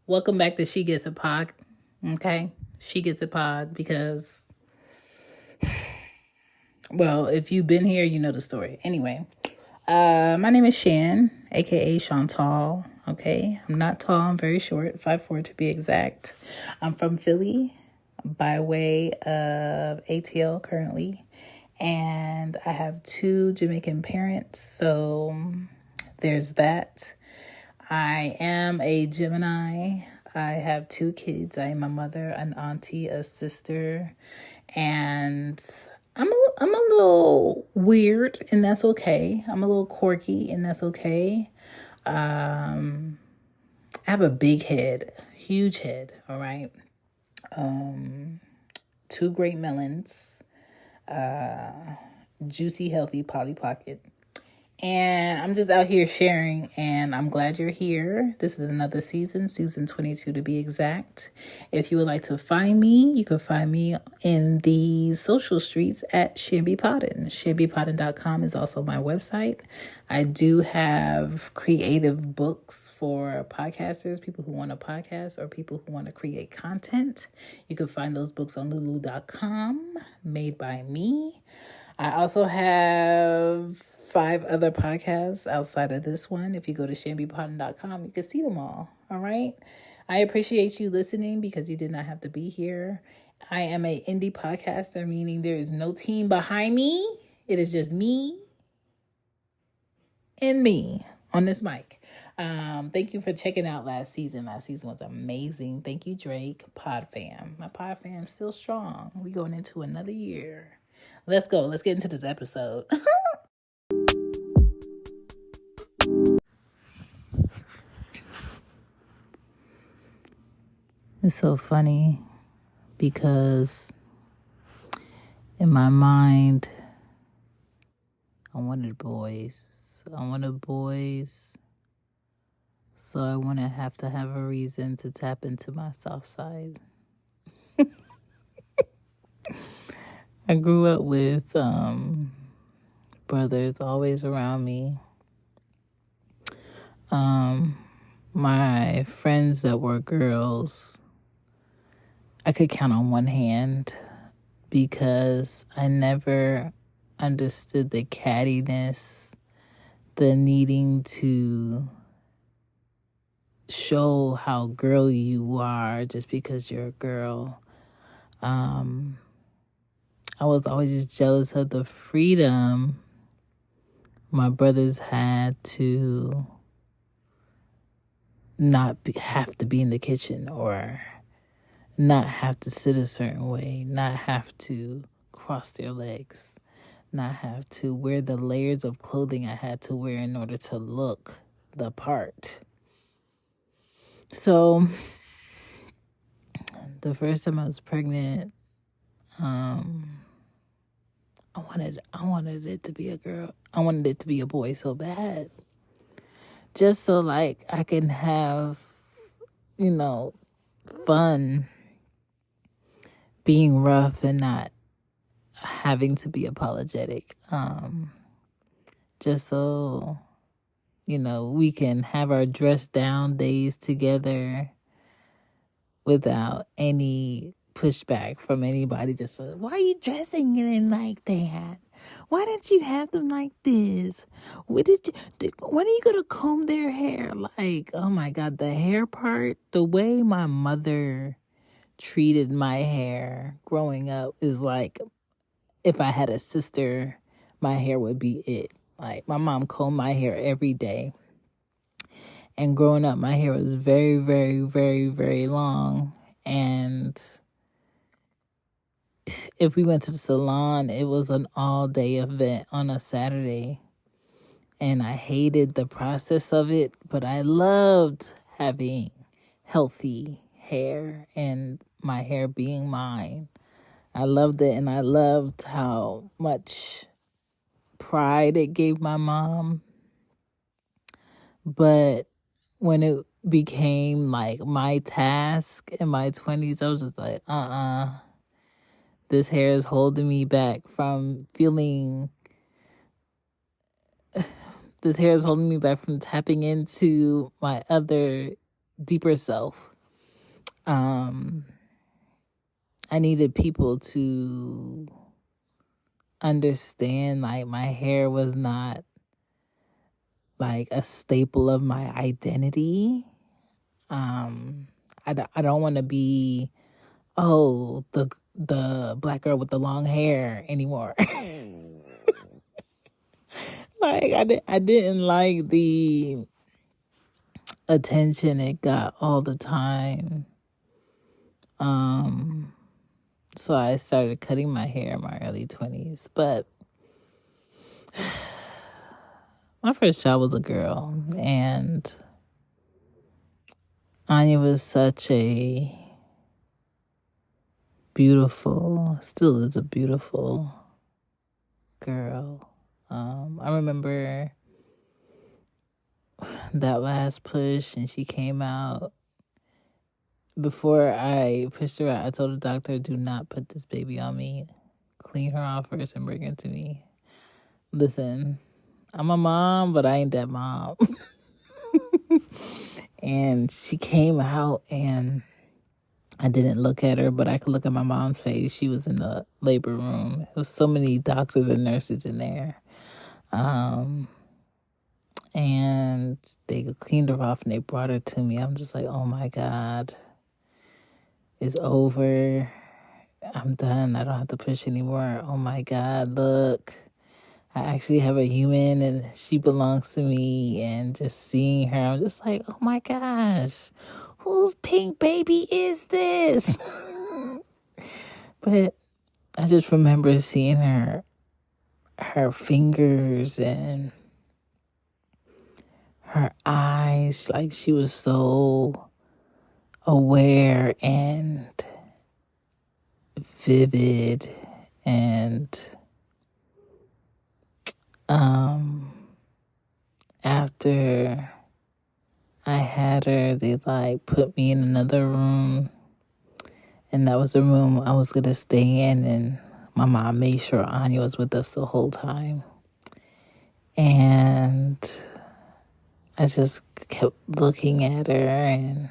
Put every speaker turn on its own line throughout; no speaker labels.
Welcome back to She Gets a Pod. Okay? She Gets a Pod because, well, if you've been here, you know the story. Anyway, my name is Shan, aka Chantal. Okay? I'm not tall, I'm very short, 5'4" to be exact. I'm from Philly by way of ATL currently. And I have 2 Jamaican parents, so there's that. I am a Gemini. I have 2 kids. I am a mother, an auntie, a sister, and I'm a little weird, and that's okay. I'm a little quirky, and that's okay. I have a big head, huge head. All right. 2 great melons, juicy, healthy Polly Pocket. And I'm just out here sharing, and I'm glad you're here. This is another season 22 to be exact. If you would like to find me, you can find me in the social streets at Shamby Podden. ShambyPodden.com is also my website. I do have creative books for podcasters, people who want to podcast or people who want to create content. You can find those books on wooooo.com, made by me. I also have 5 other podcasts outside of this one. If you go to shambypodden.com, you can see them all. All right. I appreciate you listening because you did not have to be here. I am an indie podcaster, meaning there is no team behind me. It is just me and me on this mic. Thank you for checking out last season. Last season was amazing. Thank you, Drake. Pod fam. My pod fam's still strong. We going into another year. Let's go. Let's get into this episode. It's so funny because in my mind, I wanted boys. So I want to have a reason to tap into my soft side. I grew up with brothers always around me. My friends that were girls, I could count on one hand because I never understood the cattiness, the needing to show how girly you are just because you're a girl. I was always just jealous of the freedom my brothers had to not have to be in the kitchen or not have to sit a certain way, not have to cross their legs, not have to wear the layers of clothing I had to wear in order to look the part. So the first time I was pregnant, I wanted it to be a girl. I wanted it to be a boy so bad. Just so like I can have, fun being rough and not having to be apologetic. Just so, we can have our dress down days together without any pushback from anybody. Just why are you dressing in like that? Why didn't you have them like this? When are you gonna comb their hair? Like, oh my God, the hair part, the way my mother treated my hair growing up is like, if I had a sister, my hair would be it. Like, my mom combed my hair every day. And growing up, my hair was very, very, very, very long. And if we went to the salon, it was an all-day event on a Saturday. And I hated the process of it, but I loved having healthy hair and my hair being mine. I loved it, and I loved how much pride it gave my mom. But when it became like my task in my 20s, I was just like, This hair is holding me back from feeling. This hair is holding me back from tapping into my other deeper self. I needed people to understand like my hair was not like a staple of my identity. I don't want to be the black girl with the long hair anymore. Like I didn't like the attention it got all the time. So I started cutting my hair in my early 20s. But my first child was a girl, and Anya was such a still is a beautiful girl. I remember that last push, and she came out. Before I pushed her out, I told the doctor, do not put this baby on me. Clean her off first and bring her to me. Listen, I'm a mom, but I ain't that mom. And she came out, and I didn't look at her, but I could look at my mom's face. She was in the labor room. There was so many doctors and nurses in there. And they cleaned her off and they brought her to me. I'm just like, oh my God, it's over. I'm done. I don't have to push anymore. Oh my God, look, I actually have a human and she belongs to me. And just seeing her, I'm just like, oh my gosh, whose pink baby is this? But I just remember seeing her fingers and her eyes, like she was so aware and vivid. And after I had her, they like put me in another room, and that was the room I was gonna stay in. And my mom made sure Anya was with us the whole time. And I just kept looking at her and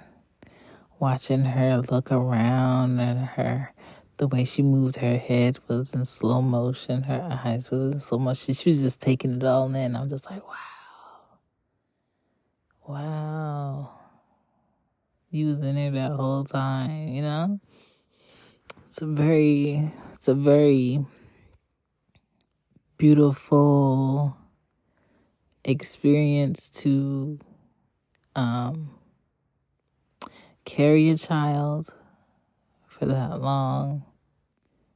watching her look around, and the way she moved her head was in slow motion. Her eyes was in slow motion. She was just taking it all in. I'm just like, wow. You was in there that whole time, you know? It's a very beautiful experience to carry a child for that long,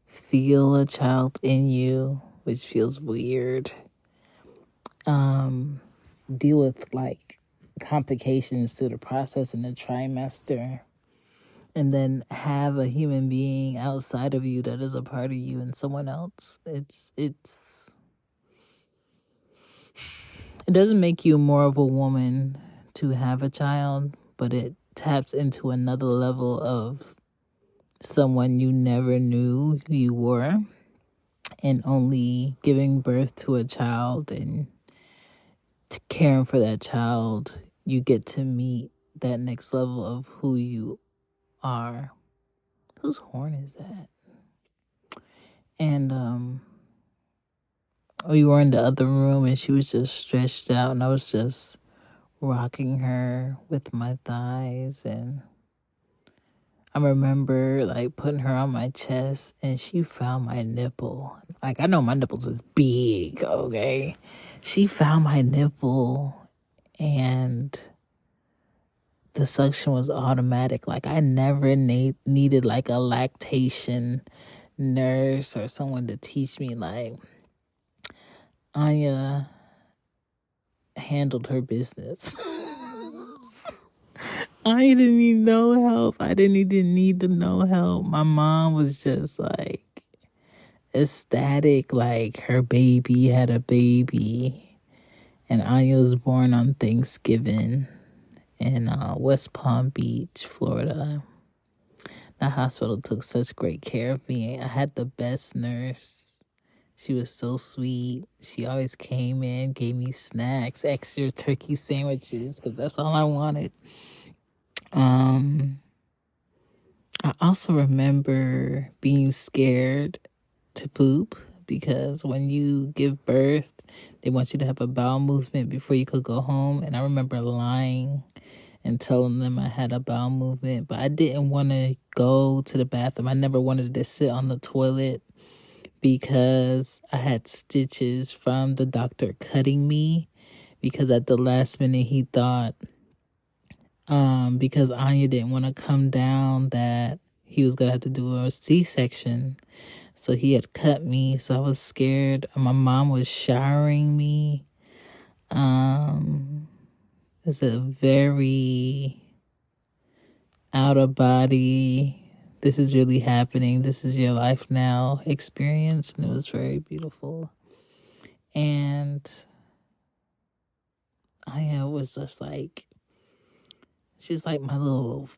feel a child in you, which feels weird, deal with like complications to the process in the trimester, and then have a human being outside of you that is a part of you and someone else. It doesn't make you more of a woman to have a child, but it taps into another level of someone you never knew you were, and only giving birth to a child and caring for that child, you get to meet that next level of who you are. Whose horn is that? And we were in the other room, and she was just stretched out, and I was just rocking her with my thighs. And I remember like putting her on my chest, and she found my nipple. Like, I know my nipples is big, okay? She found my nipple, and the suction was automatic. Like, I never needed like a lactation nurse or someone to teach me. Like, Anya handled her business. I didn't need no help. I didn't even need no help. My mom was just like ecstatic, like her baby had a baby. And Anya was born on Thanksgiving in West Palm Beach, Florida. The hospital took such great care of me. I had the best nurse. She was so sweet. She always came in, gave me snacks, extra turkey sandwiches, because that's all I wanted. I also remember being scared to poop because when you give birth, they want you to have a bowel movement before you could go home. And I remember lying and telling them I had a bowel movement, but I didn't want to go to the bathroom. I never wanted to sit on the toilet because I had stitches from the doctor cutting me, because at the last minute he thought because Anya didn't want to come down that he was gonna have to do a C-section. So he had cut me, so I was scared. My mom was showering me. It's a very out of body, this is really happening, this is your life now experience, and it was very beautiful. And Aya was just like, she's like my little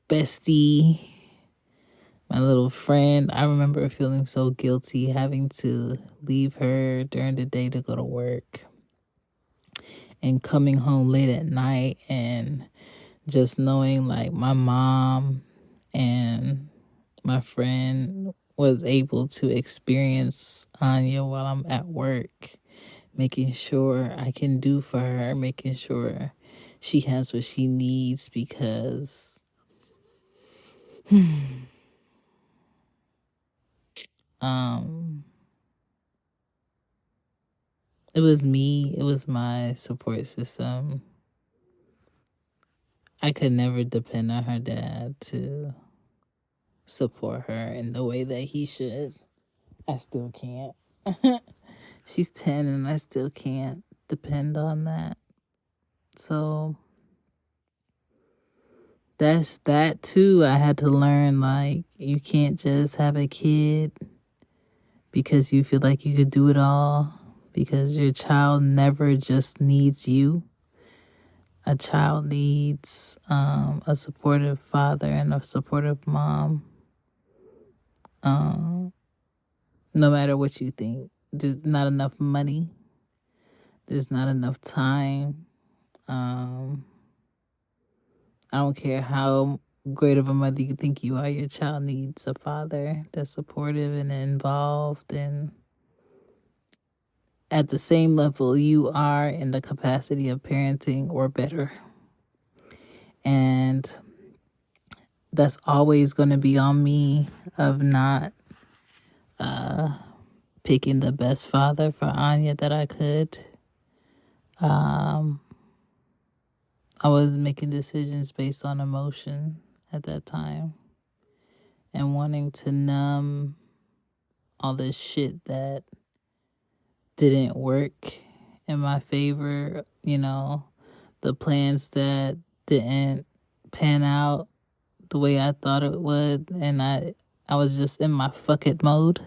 bestie, my little friend. I remember feeling so guilty having to leave her during the day to go to work and coming home late at night, and just knowing like my mom and my friend was able to experience Anya while I'm at work, making sure I can do for her, making sure she has what she needs, because it was me, it was my support system. I could never depend on her dad to support her in the way that he should. I still can't. She's 10 and I still can't depend on that. So that's that too. I had to learn, like, you can't just have a kid because you feel like you could do it all, because your child never just needs you. A child needs a supportive father and a supportive mom. No matter what you think, there's not enough money. There's not enough time. I don't care how great of a mother you think you are, your child needs a father that's supportive and involved and at the same level you are in the capacity of parenting or better. And that's always going to be on me of not picking the best father for Anya that I could. I was making decisions based on emotion at that time and wanting to numb all this shit that didn't work in my favor, the plans that didn't pan out the way I thought it would, and I was just in my fuck it mode.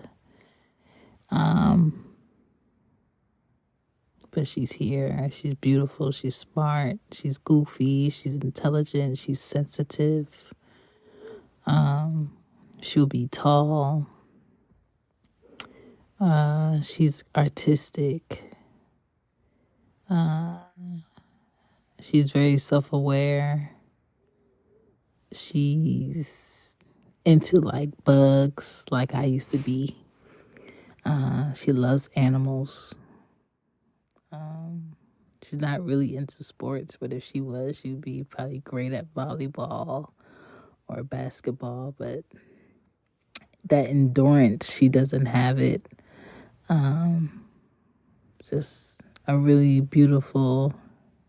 But she's here. She's beautiful. She's smart. She's goofy. She's intelligent. She's sensitive. She'll be tall. She's artistic. She's very self-aware. She's into like bugs like I used to be. She loves animals. She's not really into sports, but if she was, she'd be probably great at volleyball or basketball, but that endurance, she doesn't have it. Just a really beautiful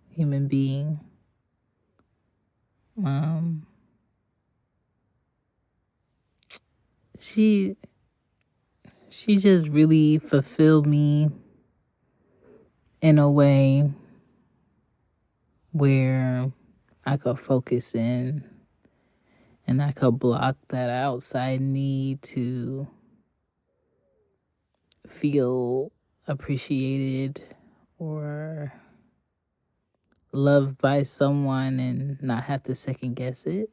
human being. She just really fulfilled me in a way where I could focus in and I could block that outside need to feel appreciated or loved by someone and not have to second guess it.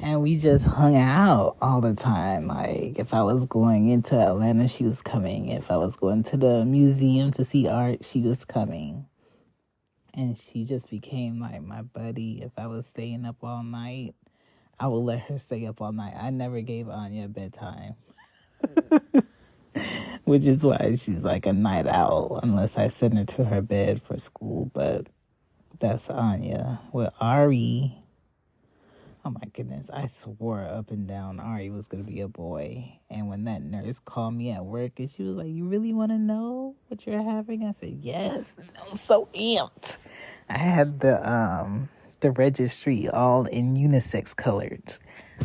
And we just hung out all the time. Like, if I was going into Atlanta, she was coming. If I was going to the museum to see art, she was coming. And she just became like my buddy. If I was staying up all night, I would let her stay up all night. I never gave Anya a bedtime, which is why she's like a night owl, unless I send her to her bed for school. But that's Anya. With Ari, oh my goodness, I swore up and down Ari was going to be a boy. And when that nurse called me at work and she was like, "You really want to know what you're having?" I said, "Yes." And I was so amped. I had the registry all in unisex colors.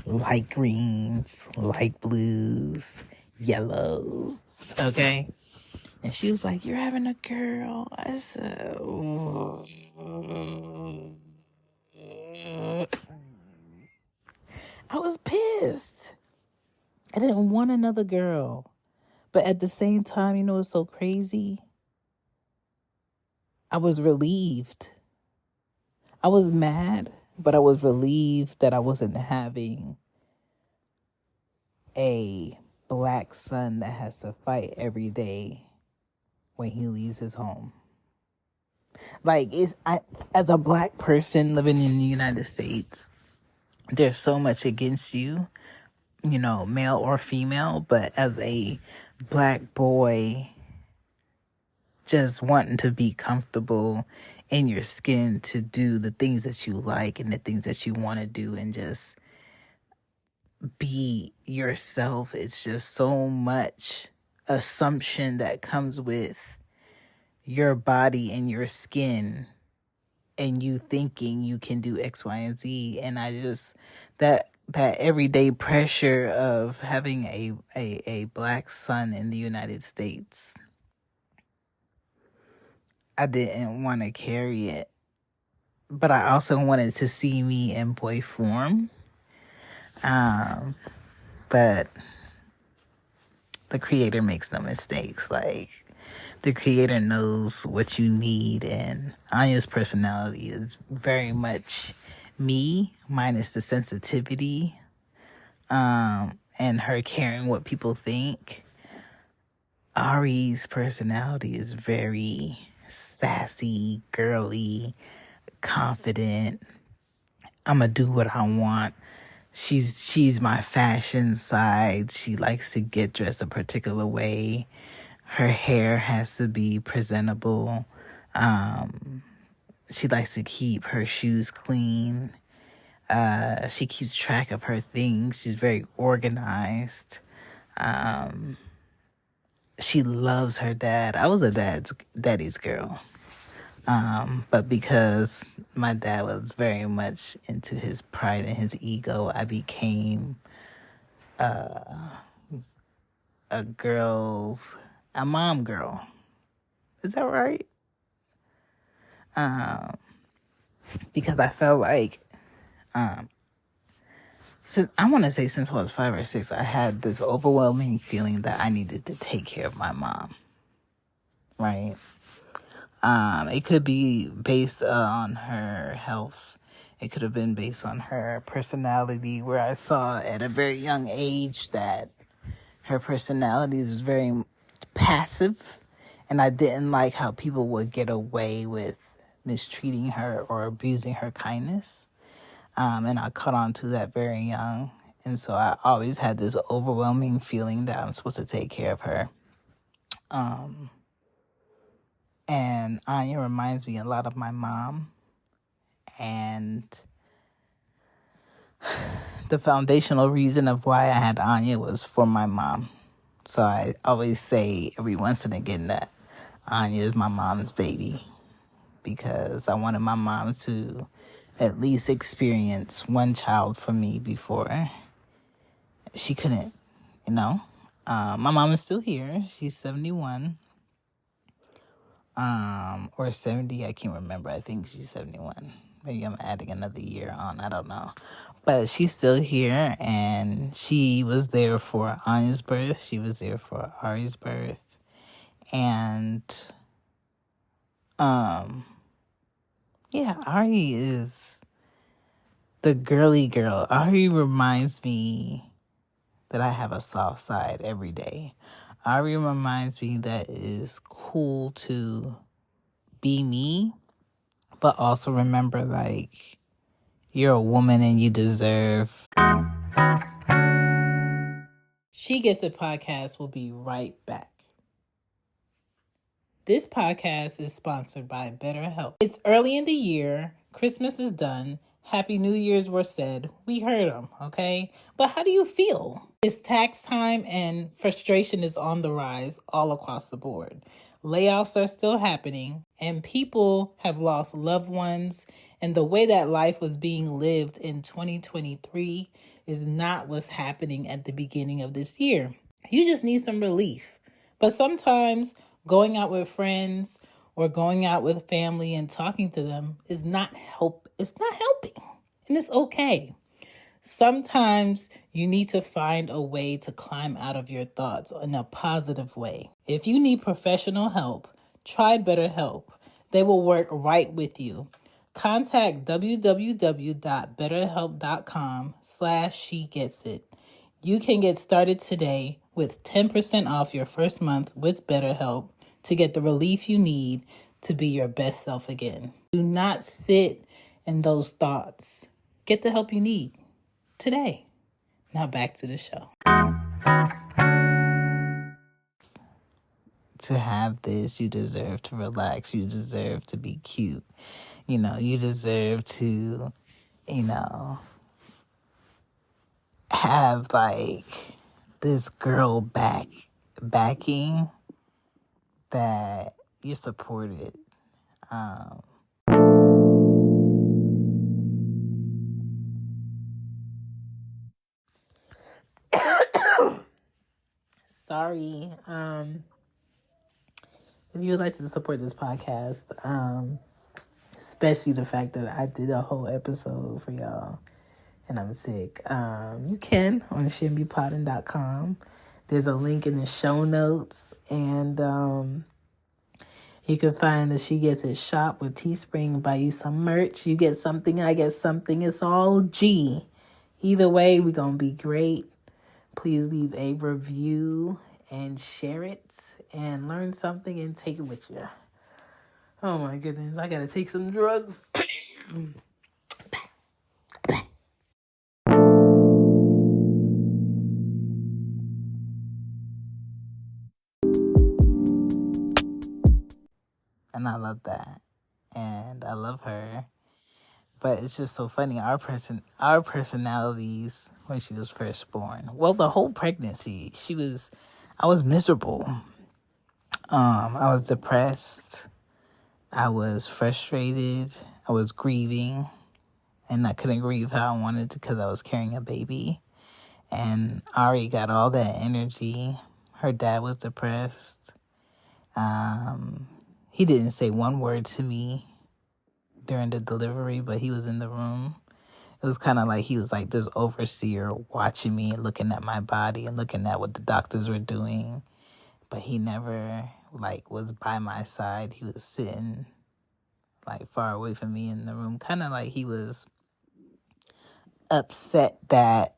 Light greens, light blues, yellows. Okay? And she was like, "You're having a girl." I said, "Ooh." I was pissed. I didn't want another girl. But at the same time, you know what's so crazy? I was relieved. I was mad, but I was relieved that I wasn't having a black son that has to fight every day when he leaves his home. Like, as a black person living in the United States, there's so much against you, you know, male or female, but as a black boy just wanting to be comfortable in your skin to do the things that you like and the things that you want to do and just be yourself, it's just so much assumption that comes with your body and your skin and you thinking you can do X, Y, and Z. And I just, that everyday pressure of having a black son in the United States, I didn't want to carry it. But I also wanted to see me in boy form. But the creator makes no mistakes. Like, the creator knows what you need, and Anya's personality is very much me, minus the sensitivity, and her caring what people think. Ari's personality is very sassy, girly, confident. I'ma do what I want. She's my fashion side. She likes to get dressed a particular way. Her hair has to be presentable. She likes to keep her shoes clean. She keeps track of her things. She's very organized. She loves her dad. I was a daddy's girl. But because my dad was very much into his pride and his ego, I became a mom girl. Is that right? Because I felt like, since I want to say since I was 5 or 6, I had this overwhelming feeling that I needed to take care of my mom. Right? It could be based on her health. It could have been based on her personality, where I saw at a very young age that her personality is very passive, and I didn't like how people would get away with mistreating her or abusing her kindness. And I caught on to that very young. And so I always had this overwhelming feeling that I'm supposed to take care of her. And Anya reminds me a lot of my mom. And the foundational reason of why I had Anya was for my mom. So I always say every once and again that Anya is my mom's baby, because I wanted my mom to at least experience one child for me before she couldn't, you know. My mom is still here. She's 71. Or 70, I can't remember. I think she's 71. Maybe I'm adding another year on, I don't know. But she's still here, and she was there for Anya's birth. She was there for Ari's birth. And, yeah, Ari is the girly girl. Ari reminds me that I have a soft side every day. Ari reminds me that it is cool to be me, but also remember, like, you're a woman and you deserve. She Gets It podcast will be right back. This podcast is sponsored by BetterHelp. It's early in the year. Christmas is done. Happy New Year's were said. We heard them, okay? But how do you feel? It's tax time and frustration is on the rise all across the board. Layoffs are still happening and people have lost loved ones, and the way that life was being lived in 2023 is not what's happening at the beginning of this year. You just need some relief. But sometimes going out with friends or going out with family and talking to them is not help. It's not helping. And it's okay. Sometimes you need to find a way to climb out of your thoughts in a positive way. If you need professional help, try BetterHelp. They will work right with you. Contact www.betterhelp.com/shegetsit. You can get started today with 10% off your first month with BetterHelp to get the relief you need to be your best self again. Do not sit in those thoughts. Get the help you need today. Now back to the show. To have this, you deserve to relax. You deserve to be cute. You deserve to, have like this girl backing that you supported. Sorry. If you would like to support this podcast, especially the fact that I did a whole episode for y'all and I'm sick, you can on shimbypotting.com. There's a link in the show notes, and you can find the She Gets It shop with Teespring. Buy you some merch. You get something, I get something. It's all G. Either way, we're going to be great. Please leave a review and share it and learn something and take it with you. Oh my goodness, I gotta take some drugs. And I love that. And I love her. But it's just so funny. Our personalities when she was first born. Well, the whole pregnancy, I was miserable. I was depressed. I was frustrated. I was grieving. And I couldn't grieve how I wanted to because I was carrying a baby. And Ari got all that energy. Her dad was depressed. He didn't say one word to me during the delivery, but he was in the room. It was kind of like he was like this overseer watching me and looking at my body and looking at what the doctors were doing. But he never was by my side. He was sitting far away from me in the room, kind of like he was upset that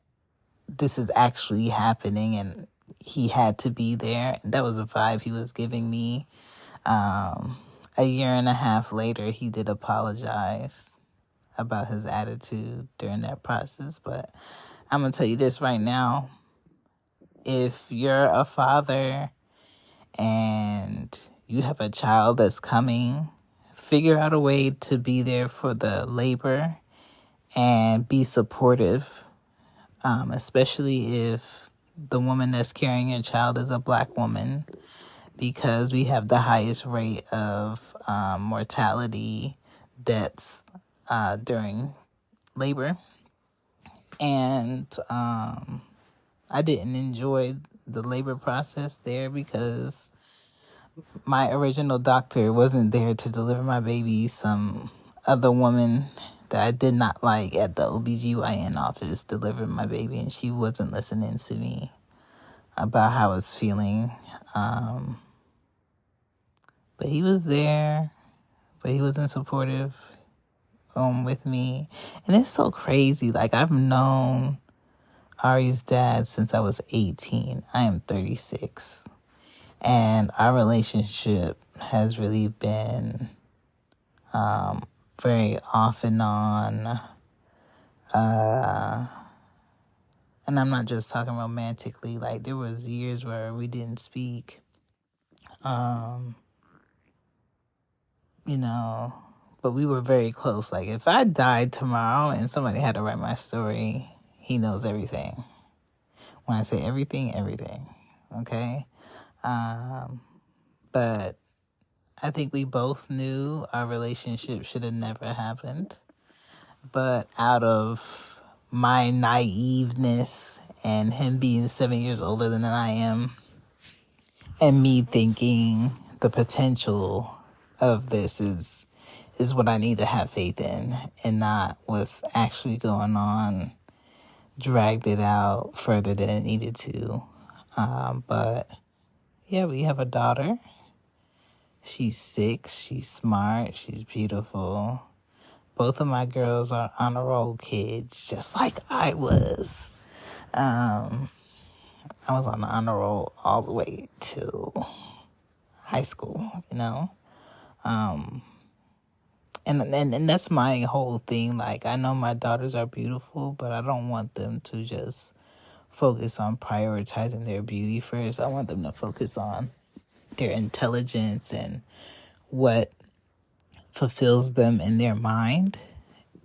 this is actually happening and he had to be there. And that was a vibe he was giving me. A year and a half later, he did apologize about his attitude during that process. But I'm going to tell you this right now. If you're a father and you have a child that's coming, figure out a way to be there for the labor and be supportive, especially if the woman that's carrying your child is a Black woman, because we have the highest rate of mortality deaths during labor. And I didn't enjoy the labor process there because my original doctor wasn't there to deliver my baby. Some other woman that I did not like at the OBGYN office delivered my baby, and she wasn't listening to me about how I was feeling. But he was there, but he wasn't supportive. with me. And it's so crazy. Like, I've known Ari's dad since I was 18. I am 36. And our relationship has really been very off and on. And I'm not just talking romantically. Like, there was years where we didn't speak. You know, but we were very close. Like, if I died tomorrow and somebody had to write my story, he knows everything. When I say everything, everything. Okay? But I think we both knew our relationship should have never happened. But out of my naiveness and him being 7 years older than I am, and me thinking the potential of this is what I need to have faith in, and not what's actually going on, dragged it out further than it needed to. But yeah, we have a daughter. She's 6. She's smart. She's beautiful. Both of my girls are honor roll kids, just like I was. I was on the honor roll all the way to high school, you know? And that's my whole thing. Like, I know my daughters are beautiful, but I don't want them to just focus on prioritizing their beauty first. I want them to focus on their intelligence and what fulfills them in their mind,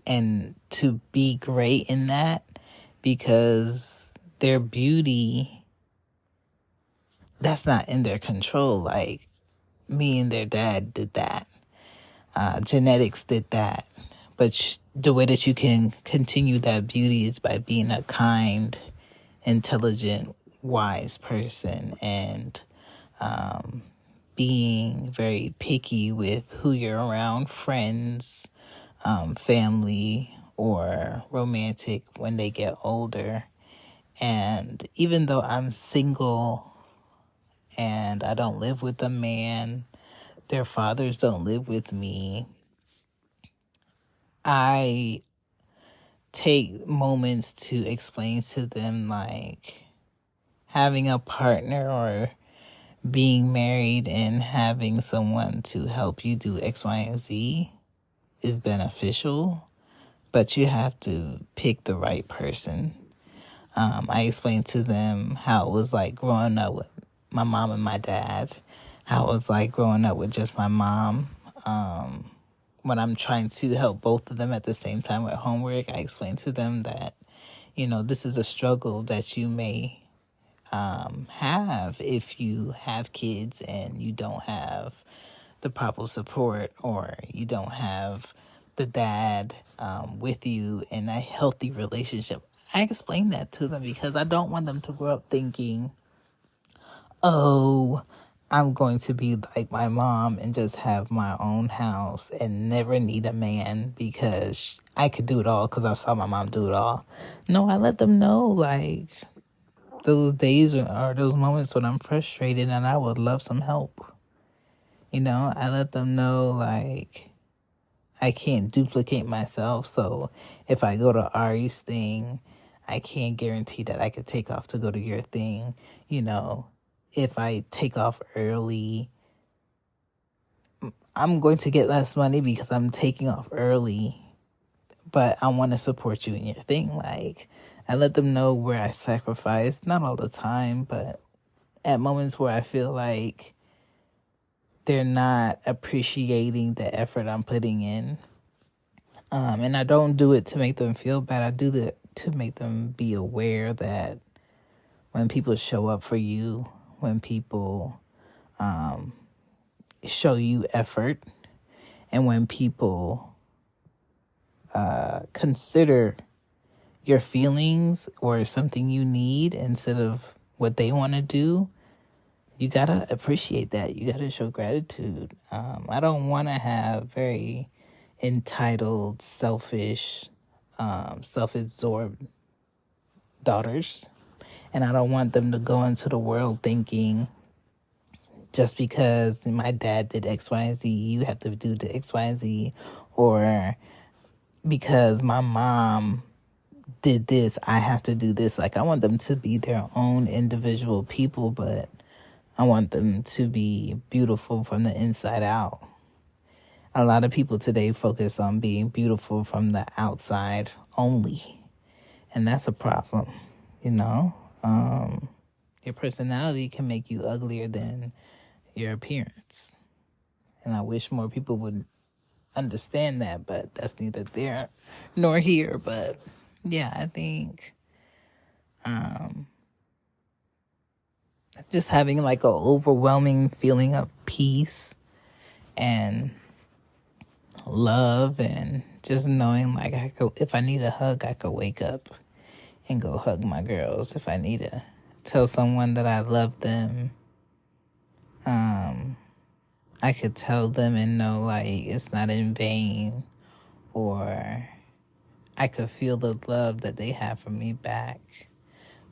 and to be great in that, because their beauty, that's not in their control. Like, me and their dad did that. Genetics did that. But the way that you can continue that beauty is by being a kind, intelligent, wise person, and being very picky with who you're around, friends, family, or romantic when they get older. And even though I'm single and I don't live with a man, their fathers don't live with me, I take moments to explain to them, like, having a partner or being married and having someone to help you do X, Y, and Z is beneficial, but you have to pick the right person. I explained to them how it was like growing up with my mom and my dad, how it was like growing up with just my mom. When I'm trying to help both of them at the same time with homework, I explained to them that, you know, this is a struggle that you may have if you have kids and you don't have the proper support, or you don't have the dad with you in a healthy relationship. I explain that to them because I don't want them to grow up thinking, oh, I'm going to be like my mom and just have my own house and never need a man because I could do it all because I saw my mom do it all. No, I let them know, like, those days or those moments when I'm frustrated and I would love some help. You know, I let them know, like, I can't duplicate myself. So if I go to Ari's thing, I can't guarantee that I could take off to go to your thing. You know, if I take off early, I'm going to get less money because I'm taking off early, but I want to support you in your thing. Like, I let them know where I sacrifice, not all the time, but at moments where I feel like they're not appreciating the effort I'm putting in. And I don't do it to make them feel bad. I do it to make them be aware that when people show up for you, when people show you effort, and when people consider your feelings or something you need instead of what they want to do, you gotta appreciate that. You gotta show gratitude. I don't want to have very entitled, selfish, self-absorbed daughters. And I don't want them to go into the world thinking, just because my dad did X, Y, and Z, you have to do the X, Y, and Z. Or because my mom did this, I have to do this. Like, I want them to be their own individual people, but I want them to be beautiful from the inside out. A lot of people today focus on being beautiful from the outside only, and that's a problem, you know? Your personality can make you uglier than your appearance. And I wish more people would understand that, but that's neither there nor here. But yeah, I think just having like an overwhelming feeling of peace and love, and just knowing like if I need a hug, I could wake up and go hug my girls. If I need to tell someone that I love them, I could tell them and know like it's not in vain, or I could feel the love that they have for me back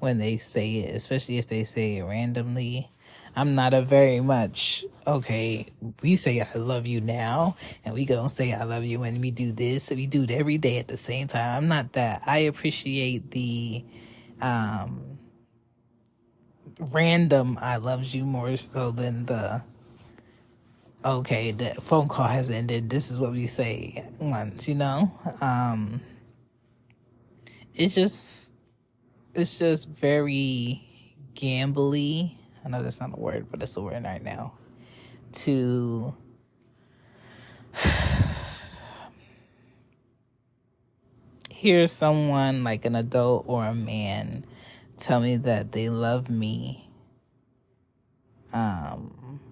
when they say it, especially if they say it randomly. I'm not a very much, okay, we say I love you now, and we gonna say I love you when we do this, and we do it every day at the same time. I'm not that. I appreciate the random I loves you more so than the, okay, the phone call has ended, this is what we say once, you know? It's just very gambly. I know that's not a word, but it's a word right now. To hear someone like an adult or a man tell me that they love me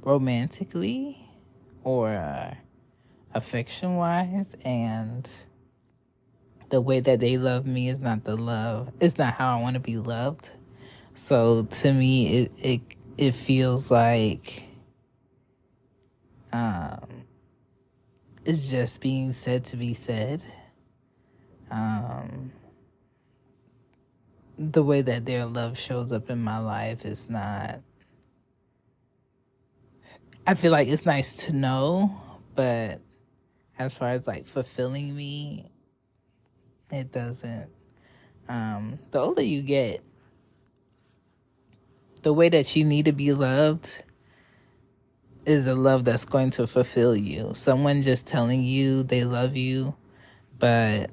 romantically or affection wise, and the way that they love me is not it's not how I want to be loved. So to me it feels like it's just being said to be said. The way that their love shows up in my life is not, I feel like it's nice to know, but as far as like fulfilling me, it doesn't. The older you get, the way that you need to be loved is a love that's going to fulfill you. Someone just telling you they love you, but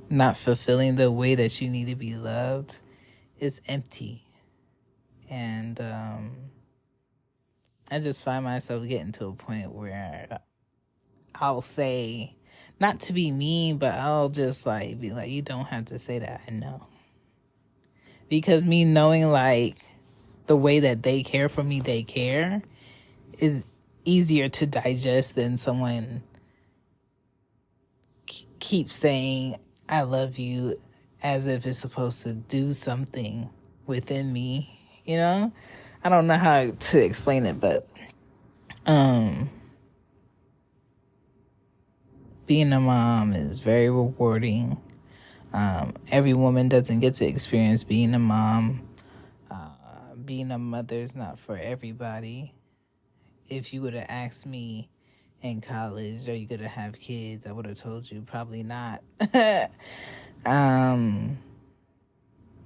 not fulfilling the way that you need to be loved is empty. And I just find myself getting to a point where I'll say, not to be mean, but I'll just like be like, you don't have to say that, I know. Because me knowing like the way that they care for me, they care, is easier to digest than someone keeps saying I love you as if it's supposed to do something within me, you know? I don't know how to explain it, but being a mom is very rewarding. Every woman doesn't get to experience being a mom. Being a mother is not for everybody. If you would have asked me in college, are you going to have kids? I would have told you probably not.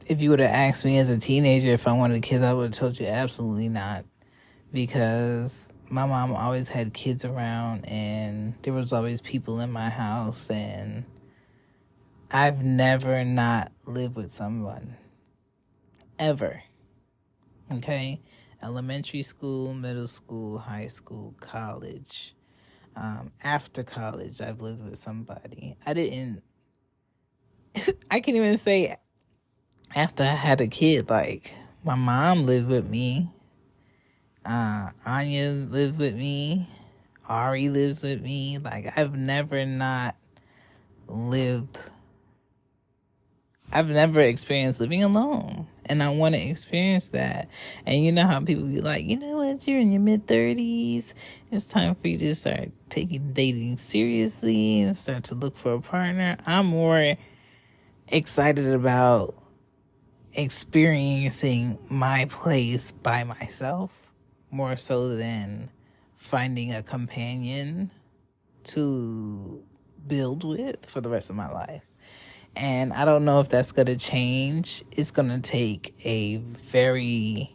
If you would have asked me as a teenager if I wanted kids, I would have told you absolutely not. Because my mom always had kids around, and there was always people in my house, and I've never not lived with someone. Ever. Okay? Elementary school, middle school, high school, college. After college, I've lived with somebody. I can't even say after I had a kid. Like, my mom lived with me. Anya lived with me. Ari lives with me. Like, I've never experienced living alone. And I want to experience that. And you know how people be like, you know what, you're in your mid-30s. It's time for you to start taking dating seriously and start to look for a partner. I'm more excited about experiencing my place by myself, more so than finding a companion to build with for the rest of my life. And I don't know if that's going to change. It's going to take a very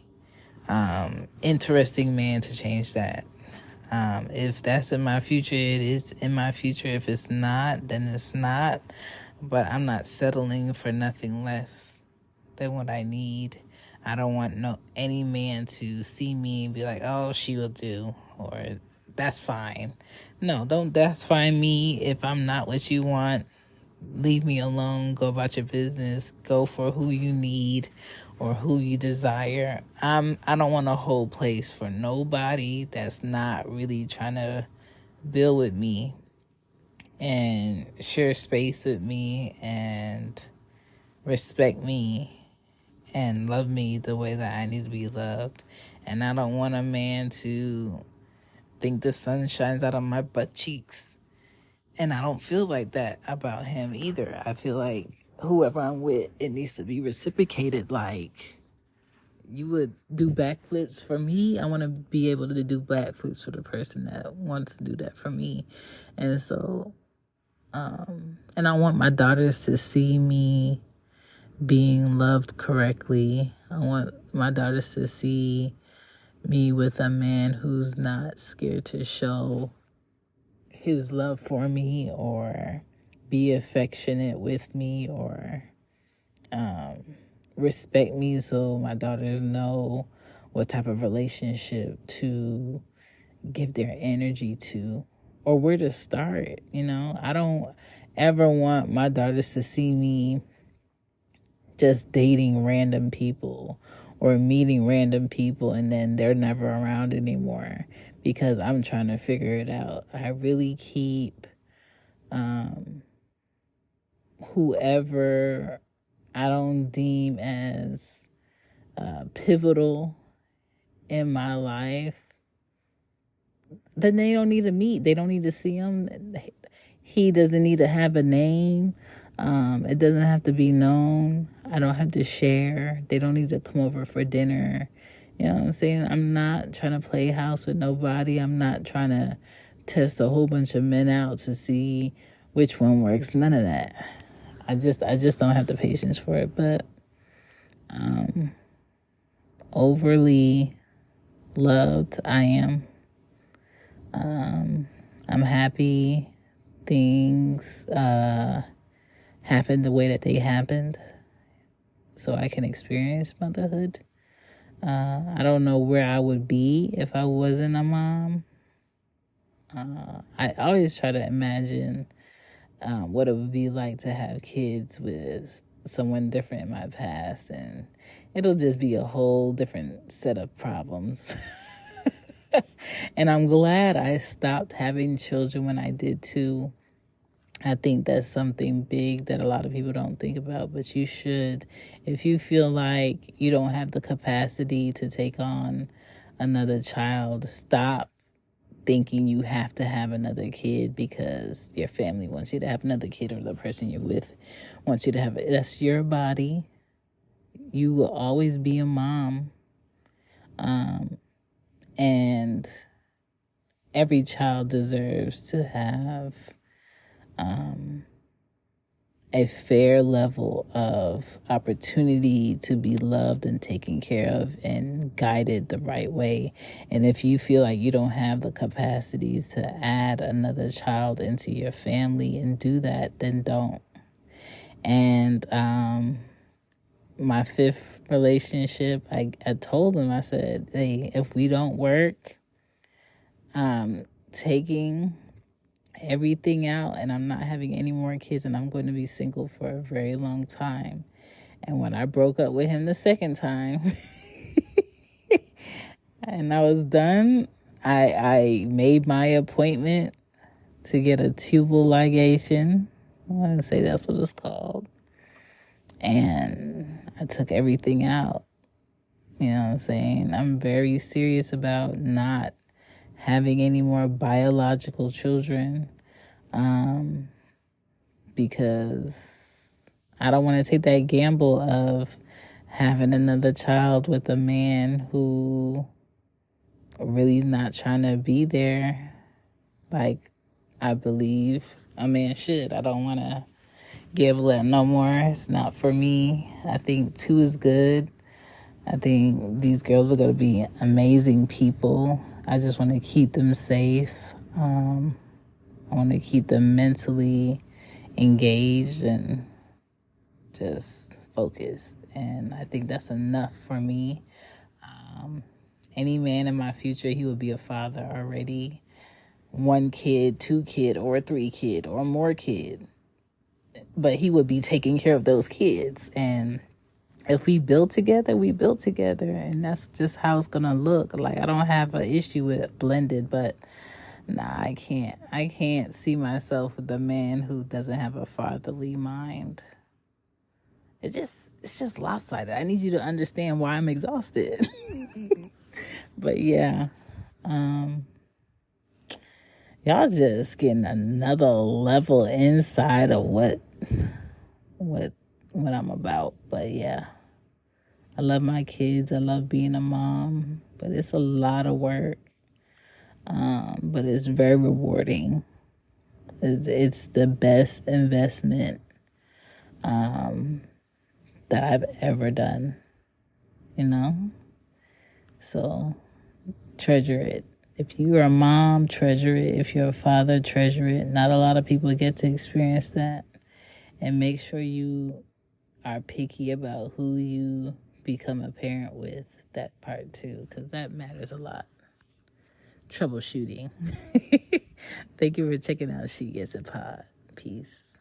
interesting man to change that. If that's in my future, it is in my future. If it's not, then it's not. But I'm not settling for nothing less than what I need. I don't want any man to see me and be like, oh, she will do, or that's fine. No, don't that's fine me. If I'm not what you want, leave me alone. Go about your business. Go for who you need or who you desire. I don't want to hold place for nobody that's not really trying to build with me and share space with me and respect me and love me the way that I need to be loved. And I don't want a man to think the sun shines out of my butt cheeks. And I don't feel like that about him either. I feel like whoever I'm with, it needs to be reciprocated. Like, you would do backflips for me. I want to be able to do backflips for the person that wants to do that for me. And so, and I want my daughters to see me being loved correctly. I want my daughters to see me with a man who's not scared to show his love for me or be affectionate with me or respect me, so my daughters know what type of relationship to give their energy to or where to start. I don't ever want my daughters to see me just dating random people or meeting random people and then they're never around anymore because I'm trying to figure it out. I really keep whoever I don't deem as pivotal in my life, then they don't need to meet. They don't need to see him. He doesn't need to have a name. It doesn't have to be known. I don't have to share. They don't need to come over for dinner. You know what I'm saying? I'm not trying to play house with nobody. I'm not trying to test a whole bunch of men out to see which one works. None of that. I just don't have the patience for it. But overly loved I am. I'm happy things happened the way that they happened so I can experience motherhood. I don't know where I would be if I wasn't a mom. I always try to imagine what it would be like to have kids with someone different in my past, and it'll just be a whole different set of problems. And I'm glad I stopped having children when I did too. I think that's something big that a lot of people don't think about, but you should. If you feel like you don't have the capacity to take on another child, stop thinking you have to have another kid because your family wants you to have another kid or the person you're with wants you to have it. That's your body. You will always be a mom. And every child deserves to have a fair level of opportunity to be loved and taken care of and guided the right way. And if you feel like you don't have the capacities to add another child into your family and do that, then don't. And my fifth relationship, I told him, I said, hey, if we don't work, taking everything out and I'm not having any more kids and I'm going to be single for a very long time. And when I broke up with him the second time and I was done, I made my appointment to get a tubal ligation. I want to say that's what it's called. And I took everything out. You know what I'm saying? I'm very serious about not having any more biological children, because I don't want to take that gamble of having another child with a man who really not trying to be there. Like, I believe a man should. I don't want to give less no more. It's not for me. I think 2 is good. I think these girls are going to be amazing people. I just want to keep them safe. I want to keep them mentally engaged and just focused. And I think that's enough for me. Any man in my future, he would be a father already. 1 kid, 2 kid, or 3 kid, or more kid. But he would be taking care of those kids. And if we build together, we build together. And that's just how it's going to look. Like, I don't have an issue with blended, but nah, I can't. I can't see myself with a man who doesn't have a fatherly mind. It's just lopsided. I need you to understand why I'm exhausted. But yeah, y'all just getting another level inside of what I'm about. But yeah, I love my kids. I love being a mom, but it's a lot of work. But it's very rewarding. It's the best investment that I've ever done, you know? So treasure it. If you are a mom, treasure it. If you're a father, treasure it. Not a lot of people get to experience that. And make sure you are picky about who you become a parent with, that part too, because that matters a lot. Troubleshooting. Thank you for checking out She Gets It Pod. Peace.